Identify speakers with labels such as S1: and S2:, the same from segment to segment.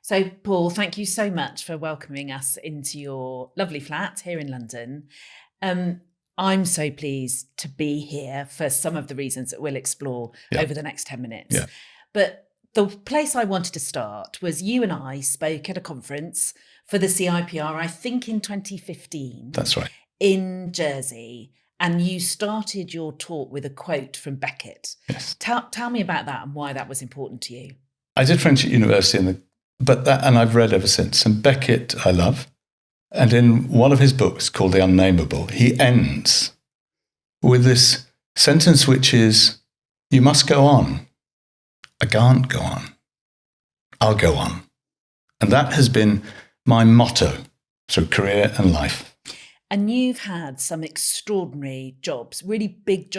S1: So, Paul, thank you so much for welcoming us into your lovely flat here in London. Um, I'm so pleased to be here for some of the reasons that we'll explore
S2: Yeah,
S1: over the next 10 minutes.
S2: yeah,
S1: But the place I wanted to start was you and I spoke at a conference for the CIPR, I think in 2015,
S2: that's right.
S1: in Jersey. And you started your talk with a quote from Beckett.
S2: Yes,
S1: Tell me about that and why that was important to you.
S2: I did French at university, and I've read ever since. And Beckett, I love. And in one of his books called The Unnameable, he ends with this sentence, which is, "You must go on. I can't go on. I'll go on." And that has been my motto through career and life.
S1: And you've had some extraordinary jobs, really big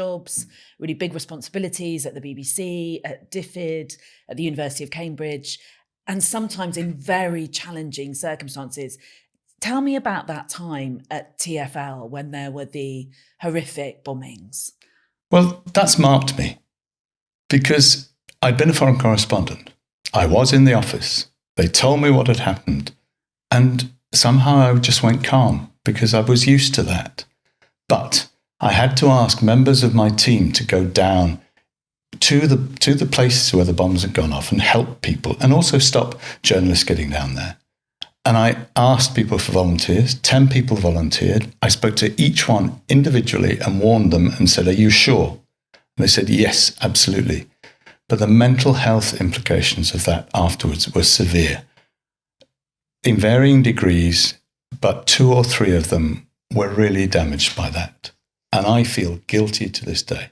S1: responsibilities at the BBC, at DFID, at the University of Cambridge, and sometimes in very challenging circumstances. Tell me about that time at TfL when there were the horrific bombings.
S2: Well, that's marked me because I'd been a foreign correspondent. I was in the office. They told me what had happened. And somehow I just went calm because I was used to that. But I had to ask members of my team to go down to the places where the bombs had gone off and help people and also stop journalists getting down there. And I asked people for volunteers. 10 people volunteered. I spoke to each one individually and warned them and said, "Are you sure?" And they said, "Yes, absolutely." But the mental health implications of that afterwards were severe in varying degrees, but 2 or 3 of them were really damaged by that. And I feel guilty to this day.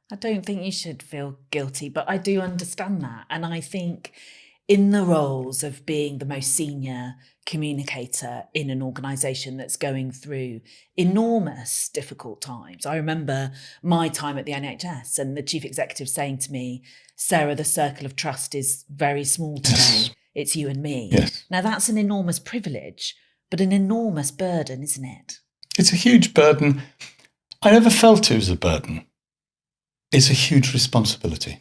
S1: I don't think you should feel guilty, but I do understand that. And I think in the roles of being the most senior communicator in an organisation that's going through enormous difficult times. I remember my time at the NHS and the chief executive saying to me, "Sarah, the circle of trust is very small today.
S2: Yes.
S1: It's you and me."
S2: Yes.
S1: Now, that's an enormous privilege, but an enormous burden, isn't it?
S2: It's a huge burden. I never felt it was a burden. It's a huge responsibility.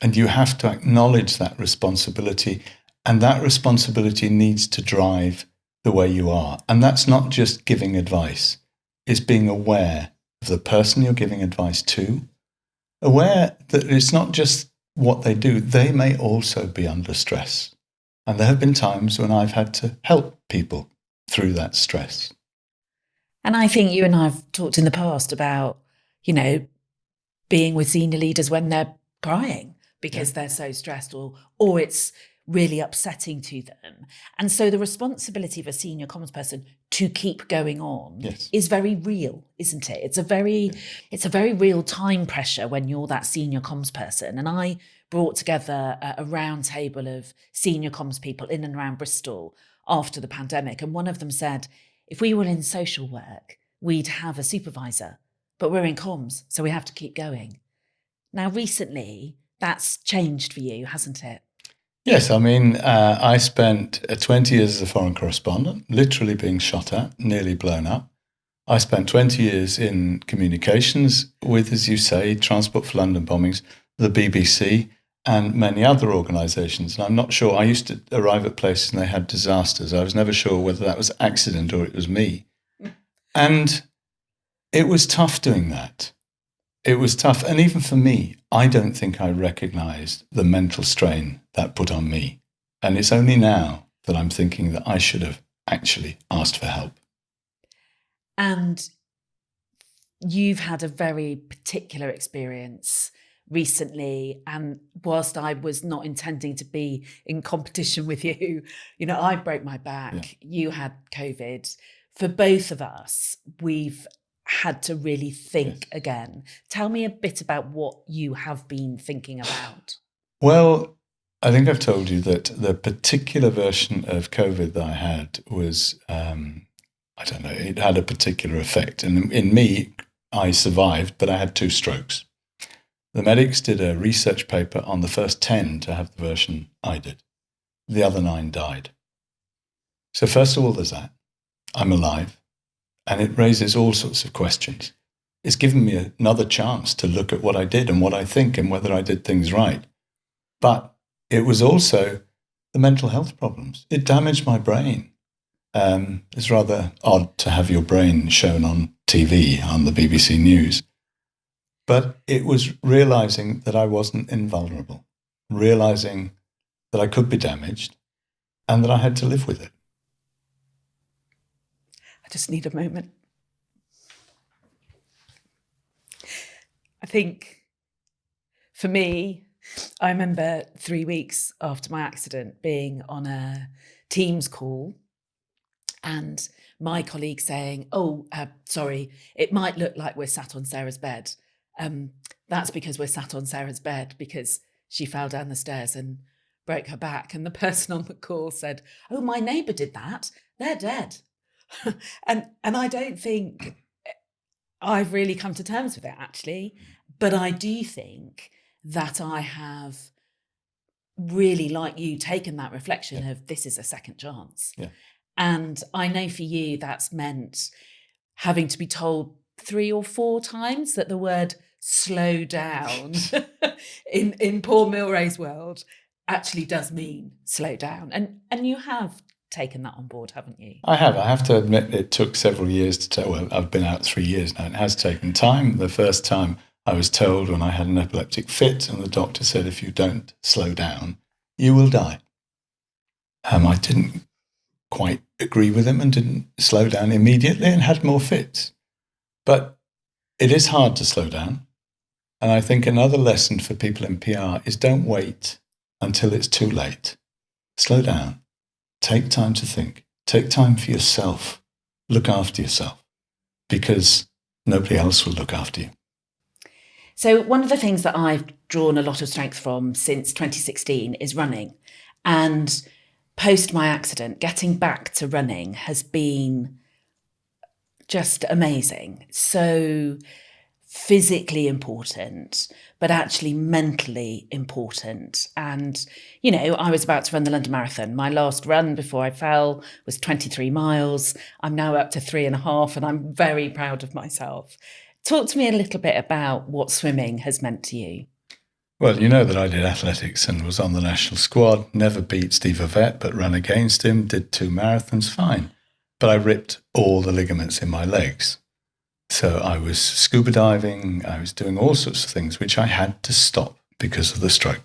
S2: And you have to acknowledge that responsibility. And that responsibility needs to drive the way you are. And that's not just giving advice. It's being aware of the person you're giving advice to, aware that it's not just what they do. They may also be under stress. And there have been times when I've had to help people through that stress.
S1: And I think you and I have talked in the past about, being with senior leaders when they're crying because they're so stressed or it's really upsetting to them. And so the responsibility of a senior comms person to keep going on is very real, isn't it? It's a very real time pressure when you're that senior comms person. And I brought together a round table of senior comms people in and around Bristol after the pandemic. And one of them said, if we were in social work, we'd have a supervisor, but we're in comms, so we have to keep going. Now, recently, that's changed for you, hasn't it?
S2: Yes, I mean, I spent 20 years as a foreign correspondent, literally being shot at, nearly blown up. I spent 20 years in communications with, as you say, Transport for London bombings, the BBC, and many other organisations. And I'm not sure, I used to arrive at places and they had disasters. I was never sure whether that was accident or it was me. And it was tough doing that. It was tough. And even for me, I don't think I recognised the mental strain that put on me. And it's only now that I'm thinking that I should have actually asked for help.
S1: And you've had a very particular experience recently. And whilst I was not intending to be in competition with you, I broke my back, you had COVID. For both of us, we've had to really think again. Tell me a bit about what you have been thinking about.
S2: Well, I think I've told you that the particular version of COVID that I had was, I don't know, it had a particular effect. And in me, I survived, but I had 2 strokes. The medics did a research paper on the first 10 to have the version I did. The other 9 died. So first of all, there's that. I'm alive. And it raises all sorts of questions. It's given me another chance to look at what I did and what I think and whether I did things right. But it was also the mental health problems. It damaged my brain. It's rather odd to have your brain shown on TV, on the BBC News. But it was realizing that I wasn't invulnerable, realizing that I could be damaged and that I had to live with it.
S1: I just need a moment. I think for me, I remember 3 weeks after my accident being on a Teams call and my colleague saying, sorry, it might look like we're sat on Sarah's bed. That's because we're sat on Sarah's bed because she fell down the stairs and broke her back. And the person on the call said, oh, my neighbour did that. They're dead. and I don't think I've really come to terms with it, actually. But I do think that I have really, like you, taken that reflection of this is a second chance.
S2: Yeah.
S1: And I know for you, that's meant having to be told 3 or 4 times that the word slow down in Paul Mylrea's world actually does mean slow down. And you have taken that on board, haven't you?
S2: I have. I have to admit it took several years to tell. Well, I've been out 3 years now. It has taken time. The first time I was told when I had an epileptic fit and the doctor said, if you don't slow down, you will die. I didn't quite agree with him and didn't slow down immediately and had more fits. But it is hard to slow down. And I think another lesson for people in PR is don't wait until it's too late. Slow down. Take time to think. Take time for yourself. Look after yourself because nobody else will look after you.
S1: So one of the things that I've drawn a lot of strength from since 2016 is running. And post my accident, getting back to running has been just amazing. So physically important, but actually mentally important. And, you know, I was about to run the London Marathon. My last run before I fell was 23 miles. I'm now up to 3.5 and I'm very proud of myself. Talk to me a little bit about what swimming has meant to you.
S2: Well, you know that I did athletics and was on the national squad, never beat Steve Ovett, but ran against him, did 2 marathons, fine. But I ripped all the ligaments in my legs. So I was scuba diving, I was doing all sorts of things, which I had to stop because of the stroke.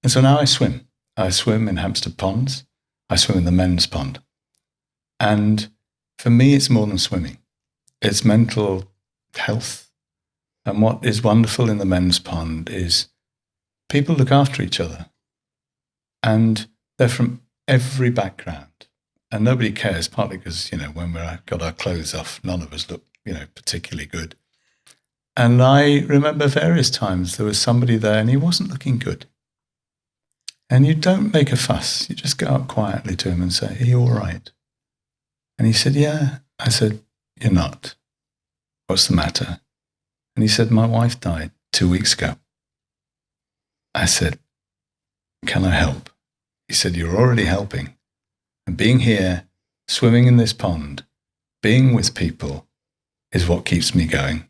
S2: And so now I swim. I swim in Hampstead Ponds. I swim in the men's pond. And for me, it's more than swimming. It's mental health. And what is wonderful in the men's pond is people look after each other. And they're from every background. And nobody cares, partly because, you know, when we got our clothes off, none of us look, you know, particularly good. And I remember various times there was somebody there and he wasn't looking good. And you don't make a fuss. You just go up quietly to him and say, are you all right? And he said, yeah. I said, you're not. What's the matter? And he said, my wife died 2 weeks ago. I said, can I help? He said, you're already helping. And being here, swimming in this pond, being with people is what keeps me going.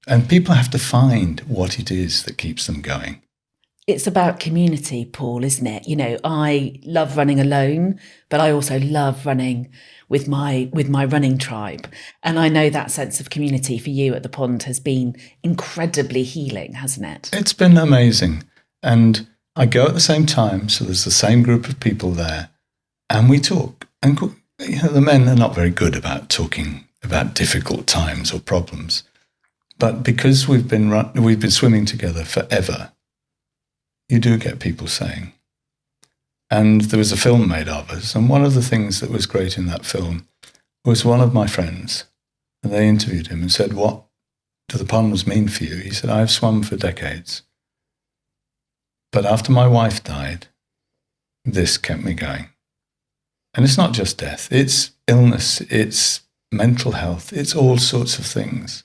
S2: And people have to find what it is that keeps them going.
S1: It's about community, Paul, isn't it? You know, I love running alone, but I also love running with my running tribe. And I know that sense of community for you at the pond has been incredibly healing, hasn't it?
S2: It's been amazing. And I go at the same time, so there's the same group of people there, and we talk. And you know, the men are not very good about talking about difficult times or problems. But because we've been swimming together forever, you do get people saying. And there was a film made of us, and one of the things that was great in that film was one of my friends, and they interviewed him and said, what do the ponds mean for you? He said, I've swum for decades. But after my wife died, this kept me going. And it's not just death, it's illness, it's mental health, it's all sorts of things.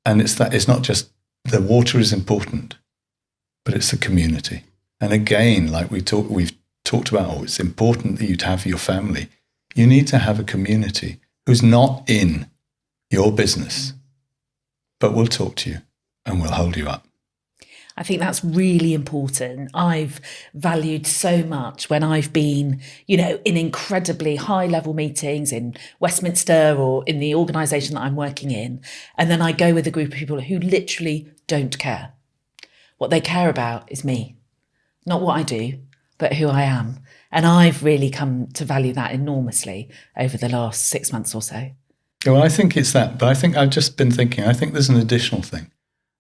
S2: And it's not just the water is important, but it's the community. And again, like we've talked about, it's important that you have your family. You need to have a community who's not in your business, but will talk to you and will hold you up.
S1: I think that's really important. I've valued so much when I've been, in incredibly high level meetings in Westminster or in the organisation that I'm working in. And then I go with a group of people who literally don't care. What they care about is me, not what I do, but who I am. And I've really come to value that enormously over the last 6 months or so.
S2: Well, I think it's that, but I think I've just been thinking, I think there's an additional thing.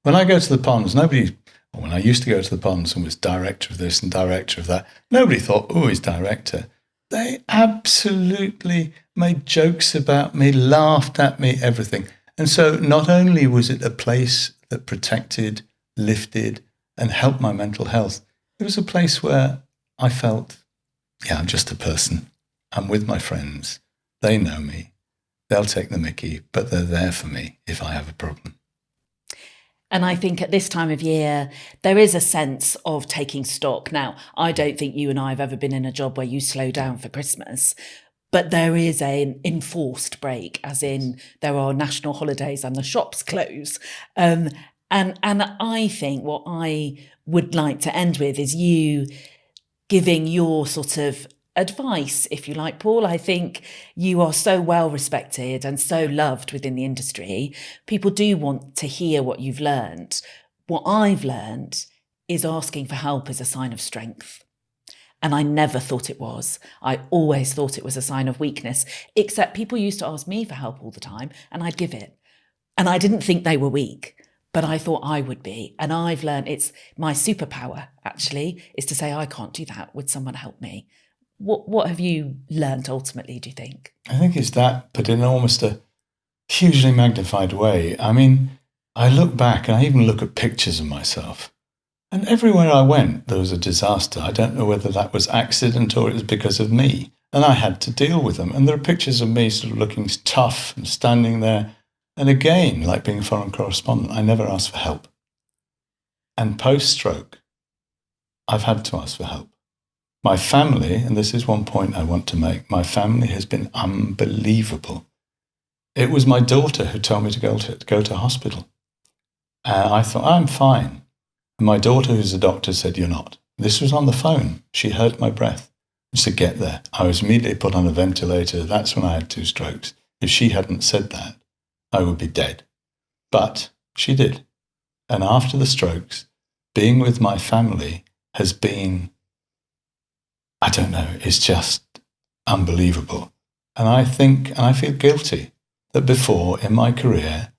S2: When I go to the ponds, when I used to go to the ponds and was director of this and director of that, nobody thought, oh, he's director. They absolutely made jokes about me, laughed at me, everything. And so not only was it a place that protected, lifted, and helped my mental health, it was a place where I felt, I'm just a person. I'm with my friends. They know me. They'll take the mickey, but they're there for me if I have a problem.
S1: And I think at this time of year, there is a sense of taking stock. Now, I don't think you and I have ever been in a job where you slow down for Christmas, but there is an enforced break, as in there are national holidays and the shops close. And I think what I would like to end with is you giving your sort of advice, if you like, Paul. I think you are so well respected and so loved within the industry. People do want to hear what you've learned. What I've learned is asking for help is a sign of strength. And I never thought it was. I always thought it was a sign of weakness, except people used to ask me for help all the time and I'd give it. And I didn't think they were weak, but I thought I would be. And I've learned it's my superpower, actually, is to say, I can't do that. Would someone help me? What have you learned ultimately, do you think?
S2: I think it's that, but in almost a hugely magnified way. I mean, I look back and I even look at pictures of myself. And everywhere I went, there was a disaster. I don't know whether that was accident or it was because of me. And I had to deal with them. And there are pictures of me sort of looking tough and standing there. And again, like being a foreign correspondent, I never asked for help. And post-stroke, I've had to ask for help. My family, and this is one point I want to make, my family has been unbelievable. It was my daughter who told me to go to hospital. And I thought, I'm fine. And my daughter, who's a doctor, said, you're not. This was on the phone. She heard my breath. She said, get there. I was immediately put on a ventilator. That's when I had 2 strokes. If she hadn't said that, I would be dead. But she did. And after the strokes, being with my family has been, I don't know, it's just unbelievable. And I think, and I feel guilty, that before in my career,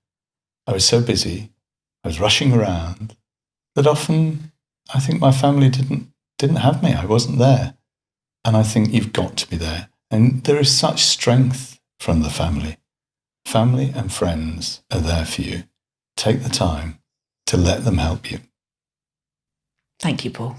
S2: I was so busy, I was rushing around, that often I think my family didn't have me. I wasn't there. And I think you've got to be there. And there is such strength from the family. Family and friends are there for you. Take the time to let them help you.
S1: Thank you, Paul.